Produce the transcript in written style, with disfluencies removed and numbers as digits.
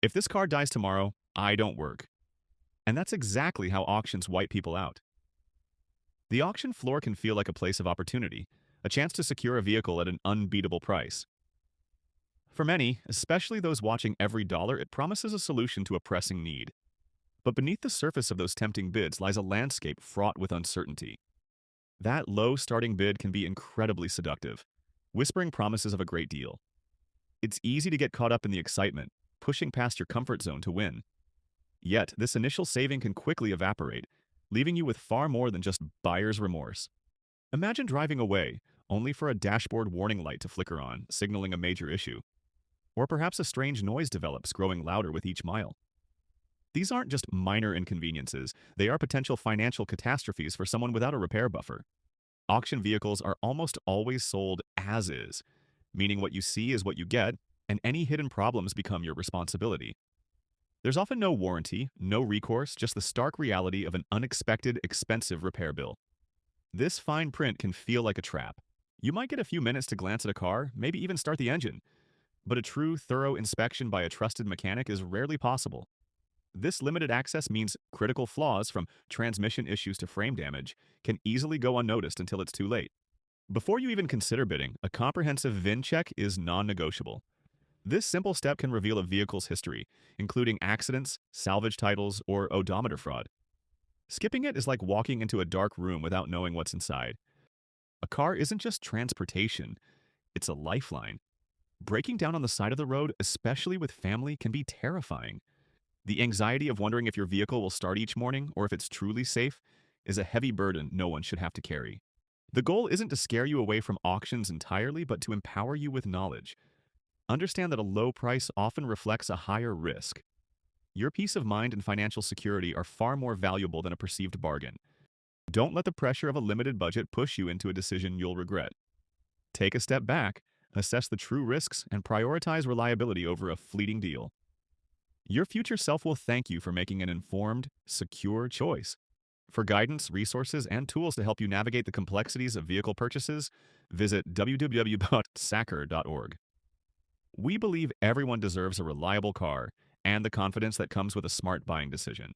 If this car dies tomorrow, I don't work. And that's exactly how auctions wipe people out. The auction floor can feel like a place of opportunity, a chance to secure a vehicle at an unbeatable price. For many, especially those watching every dollar, it promises a solution to a pressing need. But beneath the surface of those tempting bids lies a landscape fraught with uncertainty. That low starting bid can be incredibly seductive, whispering promises of a great deal. It's easy to get caught up in the excitement, pushing past your comfort zone to win. Yet, this initial saving can quickly evaporate, leaving you with far more than just buyer's remorse. Imagine driving away, only for a dashboard warning light to flicker on, signaling a major issue. Or perhaps a strange noise develops, growing louder with each mile. These aren't just minor inconveniences, they are potential financial catastrophes for someone without a repair buffer. Auction vehicles are almost always sold as is, meaning what you see is what you get, and any hidden problems become your responsibility. There's often no warranty, no recourse, just the stark reality of an unexpected, expensive repair bill. This fine print can feel like a trap. You might get a few minutes to glance at a car, maybe even start the engine, but a true, thorough inspection by a trusted mechanic is rarely possible. This limited access means critical flaws, from transmission issues to frame damage, can easily go unnoticed until it's too late. Before you even consider bidding, a comprehensive VIN check is non-negotiable. This simple step can reveal a vehicle's history, including accidents, salvage titles, or odometer fraud. Skipping it is like walking into a dark room without knowing what's inside. A car isn't just transportation, it's a lifeline. Breaking down on the side of the road, especially with family, can be terrifying. The anxiety of wondering if your vehicle will start each morning or if it's truly safe is a heavy burden no one should have to carry. The goal isn't to scare you away from auctions entirely, but to empower you with knowledge. Understand that a low price often reflects a higher risk. Your peace of mind and financial security are far more valuable than a perceived bargain. Don't let the pressure of a limited budget push you into a decision you'll regret. Take a step back, assess the true risks, and prioritize reliability over a fleeting deal. Your future self will thank you for making an informed, secure choice. For guidance, resources, and tools to help you navigate the complexities of vehicle purchases, visit www.sacker.org. We believe everyone deserves a reliable car and the confidence that comes with a smart buying decision.